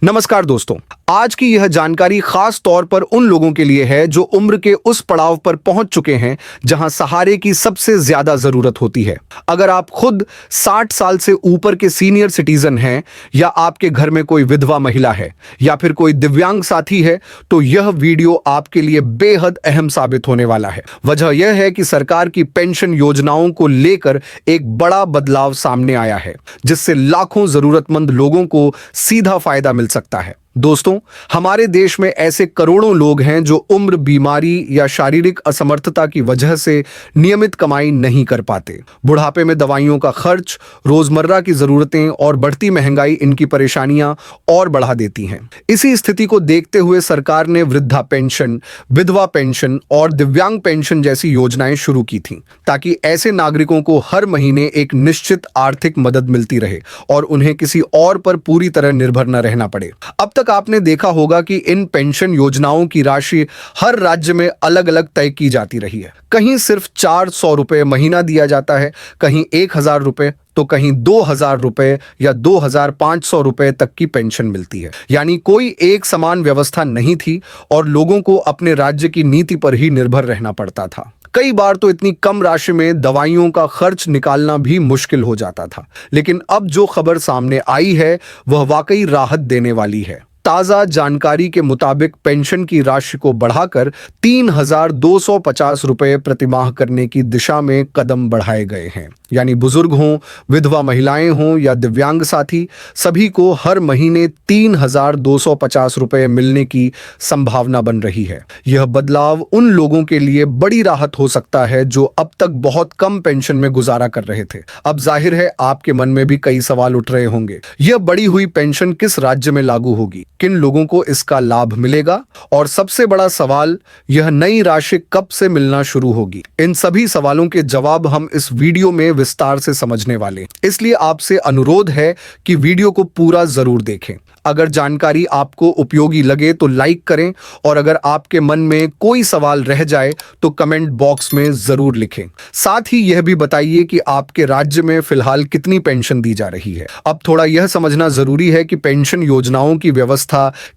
नमस्कार दोस्तों, आज की यह जानकारी खास तौर पर उन लोगों के लिए है जो उम्र के उस पड़ाव पर पहुंच चुके हैं जहां सहारे की सबसे ज्यादा जरूरत होती है। अगर आप खुद 60 साल से ऊपर के सीनियर सिटीजन हैं, या आपके घर में कोई विधवा महिला है, या फिर कोई दिव्यांग साथी है, तो यह वीडियो आपके लिए बेहद अहम साबित होने वाला है। वजह यह है कि सरकार की पेंशन योजनाओं को लेकर एक बड़ा बदलाव सामने आया है, जिससे लाखों जरूरतमंद लोगों को सीधा फायदा मिल सकता है। दोस्तों, हमारे देश में ऐसे करोड़ों लोग हैं जो उम्र, बीमारी या शारीरिक असमर्थता की वजह से नियमित कमाई नहीं कर पाते। बुढ़ापे में दवाइयों का खर्च, रोजमर्रा की जरूरतें और बढ़ती महंगाई इनकी परेशानियां और बढ़ा देती हैं। इसी स्थिति को देखते हुए सरकार ने वृद्धा पेंशन, विधवा पेंशन और दिव्यांग पेंशन जैसी योजनाएं शुरू की थीं, ताकि ऐसे नागरिकों को हर महीने एक निश्चित आर्थिक मदद मिलती रहे और उन्हें किसी और पर पूरी तरह निर्भर न रहना पड़े। अब तक आपने देखा होगा कि इन पेंशन योजनाओं की राशि हर राज्य में अलग अलग तय की जाती रही है। कहीं सिर्फ 400 रुपए महीना दिया जाता है, कहीं 1000 रुपए, तो कहीं 2000 रुपए या 2500 रुपए तक की पेंशन मिलती है। यानी कोई एक समान व्यवस्था नहीं थी और लोगों को अपने राज्य की नीति पर ही निर्भर रहना पड़ता था। कई बार तो इतनी कम राशि में दवाइयों का खर्च निकालना भी मुश्किल हो जाता था। लेकिन अब जो खबर सामने आई है वह वाकई राहत देने वाली है। ताजा जानकारी के मुताबिक पेंशन की राशि को बढ़ाकर 3250 रुपए प्रतिमाह करने की दिशा में कदम बढ़ाए गए हैं। यानी बुजुर्ग हों, विधवा महिलाएं हों या दिव्यांग साथी, सभी को हर महीने 3250 रुपए मिलने की संभावना बन रही है। यह बदलाव उन लोगों के लिए बड़ी राहत हो सकता है जो अब तक बहुत कम पेंशन में गुजारा कर रहे थे। अब जाहिर है आपके मन में भी कई सवाल उठ रहे होंगे। यह बढ़ी हुई पेंशन किस राज्य में लागू होगी, किन लोगों को इसका लाभ मिलेगा, और सबसे बड़ा सवाल, यह नई राशि कब से मिलना शुरू होगी। इन सभी सवालों के जवाब हम इस वीडियो में विस्तार से समझने वाले, इसलिए आपसे अनुरोध है कि वीडियो को पूरा जरूर देखें। अगर जानकारी आपको उपयोगी लगे तो लाइक करें, और अगर आपके मन में कोई सवाल रह जाए तो कमेंट बॉक्स में जरूर लिखें। साथ ही यह भी बताइए कि आपके राज्य में फिलहाल कितनी पेंशन दी जा रही है। अब थोड़ा यह समझना जरूरी है कि पेंशन योजनाओं की व्यवस्था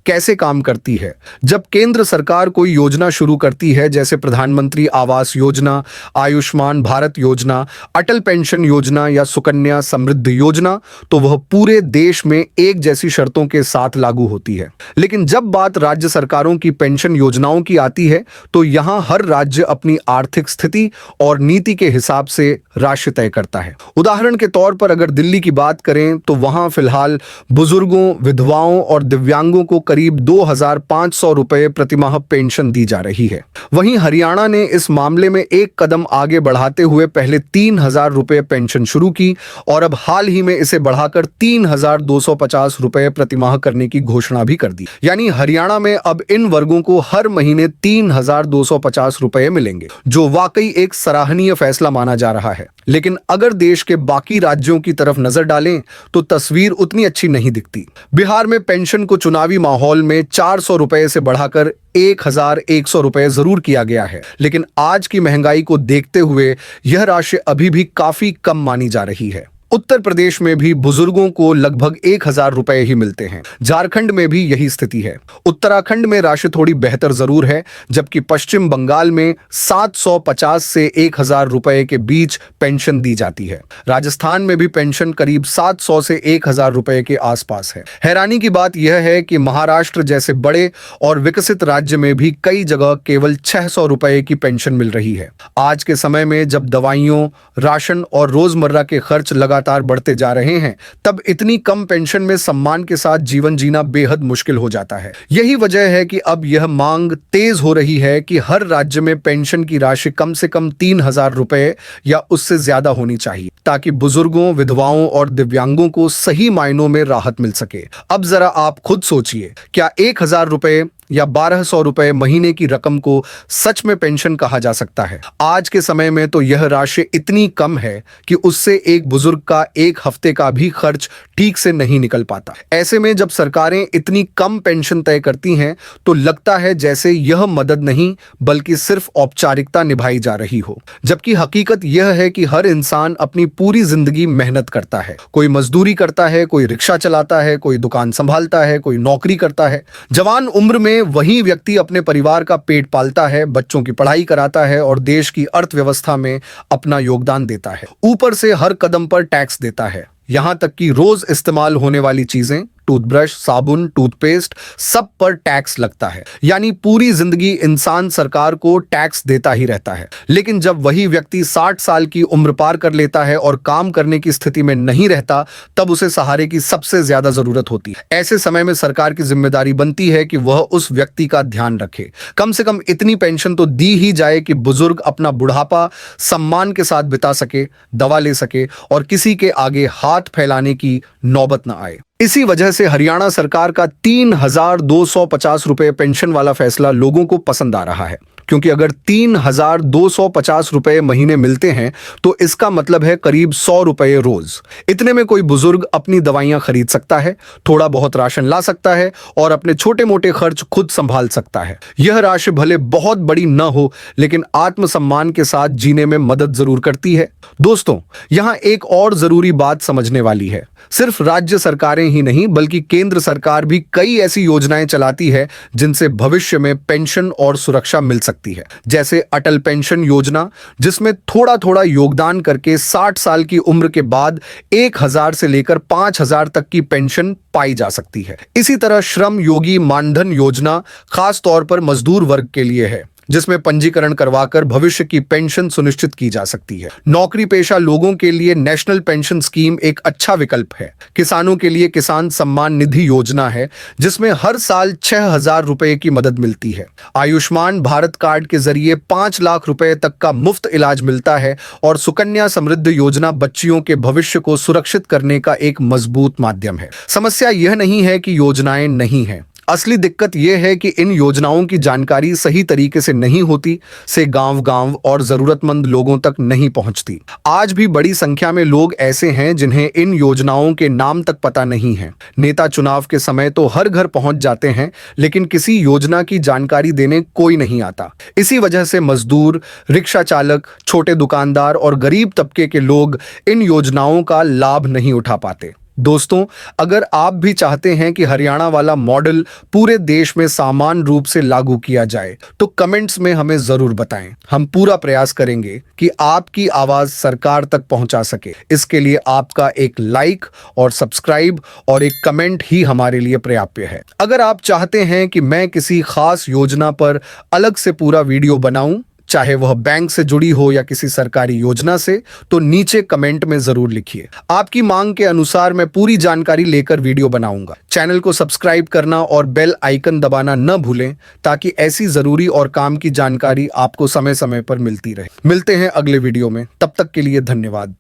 कैसे काम करती है। जब केंद्र सरकार कोई योजना शुरू करती है, जैसे प्रधानमंत्री आवास योजना, आयुष्मान भारत योजना, अटल पेंशन योजना या सुकन्या समृद्धि योजना, तो वह पूरे देश में एक जैसी शर्तों के साथ लागू होती है। लेकिन जब बात राज्य सरकारों की पेंशन योजनाओं की आती है, तो यहां हर राज्य अपनी आर्थिक स्थिति और नीति के हिसाब से राशि तय करता है। उदाहरण के तौर पर अगर दिल्ली की बात करें तो वहां फिलहाल बुजुर्गों, विधवाओं और दिव्यांगों को करीब 2500 रुपए प्रतिमाह पेंशन दी जा रही है। वहीं हरियाणा ने इस मामले में एक कदम आगे बढ़ाते हुए पहले 3000 रुपए पेंशन शुरू की, और अब हाल ही में इसे बढ़ाकर 3250 रुपए प्रतिमाह करने की घोषणा भी कर दी। यानी हरियाणा में अब इन वर्गों को हर महीने 3250 रुपए मिलेंगे, जो वाकई एक सराहनीय फैसला माना जा रहा है। लेकिन अगर देश के बाकी राज्यों की तरफ नजर डालें तो तस्वीर उतनी अच्छी नहीं दिखती। बिहार में पेंशन को चुनावी माहौल में 400 रुपए से बढ़ाकर 1100 रुपए जरूर किया गया है, लेकिन आज की महंगाई को देखते हुए यह राशि अभी भी काफी कम मानी जा रही है। उत्तर प्रदेश में भी बुजुर्गों को लगभग 1000 रुपए ही मिलते हैं। झारखंड में भी यही स्थिति है। उत्तराखंड में राशि थोड़ी बेहतर जरूर है, जबकि पश्चिम बंगाल में 750 से 1000 रुपए के बीच पेंशन दी जाती है। राजस्थान में भी पेंशन करीब 700 से 1000 रुपए के आसपास है। हैरानी की बात यह है कि महाराष्ट्र जैसे बड़े और विकसित राज्य में भी कई जगह केवल 600 रुपए की पेंशन मिल रही है। आज के समय में जब दवाइयों, राशन और रोजमर्रा के खर्च लगातार बढ़ते जा रहे हैं, तब इतनी कम पेंशन में सम्मान के साथ जीवन जीना बेहद मुश्किल हो जाता है। यही वजह है कि अब यह मांग तेज हो रही है कि हर राज्य में पेंशन की राशि कम से कम 3000 रुपए या उससे ज्यादा होनी चाहिए, ताकि बुजुर्गों, विधवाओं और दिव्यांगों को सही मायनों में राहत मिल सके। अब जरा आप खुद सोचिए, क्या 1000 रुपए या 1200 रुपए महीने की रकम को सच में पेंशन कहा जा सकता है? आज के समय में तो यह राशि इतनी कम है कि उससे एक बुजुर्ग का एक हफ्ते का भी खर्च ठीक से नहीं निकल पाता। ऐसे में जब सरकारें इतनी कम पेंशन तय करती हैं तो लगता है जैसे यह मदद नहीं बल्कि सिर्फ औपचारिकता निभाई जा रही हो, जबकि हकीकत यह है कि हर इंसान अपनी पूरी जिंदगी मेहनत करता है। कोई मजदूरी करता है, कोई रिक्शा चलाता है, कोई दुकान संभालता है, कोई नौकरी करता है। जवान उम्र में वही व्यक्ति अपने परिवार का पेट पालता है, बच्चों की पढ़ाई कराता है और देश की अर्थव्यवस्था में अपना योगदान देता है। ऊपर से हर कदम पर टैक्स देता है, यहां तक कि रोज इस्तेमाल होने वाली चीजें, टूथब्रश, साबुन, टूथपेस्ट, सब पर टैक्स लगता है। यानी पूरी जिंदगी इंसान सरकार को टैक्स देता ही रहता है। लेकिन जब वही व्यक्ति 60 साल की उम्र पार कर लेता है और काम करने की स्थिति में नहीं रहता, तब उसे सहारे की सबसे ज्यादा जरूरत होती है। ऐसे समय में सरकार की जिम्मेदारी बनती है कि वह उस व्यक्ति का ध्यान रखे। कम से कम इतनी पेंशन तो दी ही जाए कि बुजुर्ग अपना बुढ़ापा सम्मान के साथ बिता सके, दवा ले सके और किसी के आगे हाथ फैलाने की नौबत न आए। इसी वजह से हरियाणा सरकार का 3250 रुपए पेंशन वाला फैसला लोगों को पसंद आ रहा है, क्योंकि अगर 3250 रुपए महीने मिलते हैं तो इसका मतलब है करीब 100 रुपए रोज। इतने में कोई बुजुर्ग अपनी दवाइयां खरीद सकता है, थोड़ा बहुत राशन ला सकता है और अपने छोटे मोटे खर्च खुद संभाल सकता है। यह राशि भले बहुत बड़ी न हो, लेकिन आत्मसम्मान के साथ जीने में मदद जरूर करती है। दोस्तों, यहां एक और जरूरी बात समझने वाली है। सिर्फ राज्य सरकारें ही नहीं बल्कि केंद्र सरकार भी कई ऐसी योजनाएं चलाती है जिनसे भविष्य में पेंशन और सुरक्षा मिल सकती है। जैसे अटल पेंशन योजना, जिसमें थोड़ा थोड़ा योगदान करके 60 साल की उम्र के बाद 1000 से लेकर 5000 तक की पेंशन पाई जा सकती है। इसी तरह श्रम योगी मानधन योजना खास तौर पर मजदूर वर्ग के लिए है, जिसमें पंजीकरण करवाकर भविष्य की पेंशन सुनिश्चित की जा सकती है। नौकरी पेशा लोगों के लिए नेशनल पेंशन स्कीम एक अच्छा विकल्प है। किसानों के लिए किसान सम्मान निधि योजना है, जिसमें हर साल 6000 रुपए की मदद मिलती है। आयुष्मान भारत कार्ड के जरिए 5 लाख रुपए तक का मुफ्त इलाज मिलता है और सुकन्या समृद्धि योजना बच्चियों के भविष्य को सुरक्षित करने का एक मजबूत माध्यम है। समस्या यह नहीं है कि योजनाएं नहीं हैं, असली दिक्कत यह है कि इन योजनाओं की जानकारी सही तरीके से नहीं होती, से गांव-गांव और जरूरतमंद लोगों तक नहीं पहुंचती। आज भी बड़ी संख्या में लोग ऐसे हैं जिन्हें इन योजनाओं के नाम तक पता नहीं है। नेता चुनाव के समय तो हर घर पहुंच जाते हैं, लेकिन किसी योजना की जानकारी देने कोई नहीं आता। इसी वजह से मजदूर, रिक्शा चालक, छोटे दुकानदार और गरीब तबके के लोग इन योजनाओं का लाभ नहीं उठा पाते। दोस्तों, अगर आप भी चाहते हैं कि हरियाणा वाला मॉडल पूरे देश में समान रूप से लागू किया जाए, तो कमेंट्स में हमें जरूर बताएं। हम पूरा प्रयास करेंगे कि आपकी आवाज सरकार तक पहुंचा सके। इसके लिए आपका एक लाइक और सब्सक्राइब और एक कमेंट ही हमारे लिए पर्याप्त है। अगर आप चाहते हैं कि मैं किसी खास योजना पर अलग से पूरा वीडियो बनाऊं, चाहे वह बैंक से जुड़ी हो या किसी सरकारी योजना से, तो नीचे कमेंट में जरूर लिखिए। आपकी मांग के अनुसार मैं पूरी जानकारी लेकर वीडियो बनाऊंगा। चैनल को सब्सक्राइब करना और बेल आइकन दबाना न भूलें, ताकि ऐसी जरूरी और काम की जानकारी आपको समय समय पर मिलती रहे। मिलते हैं अगले वीडियो में, तब तक के लिए धन्यवाद।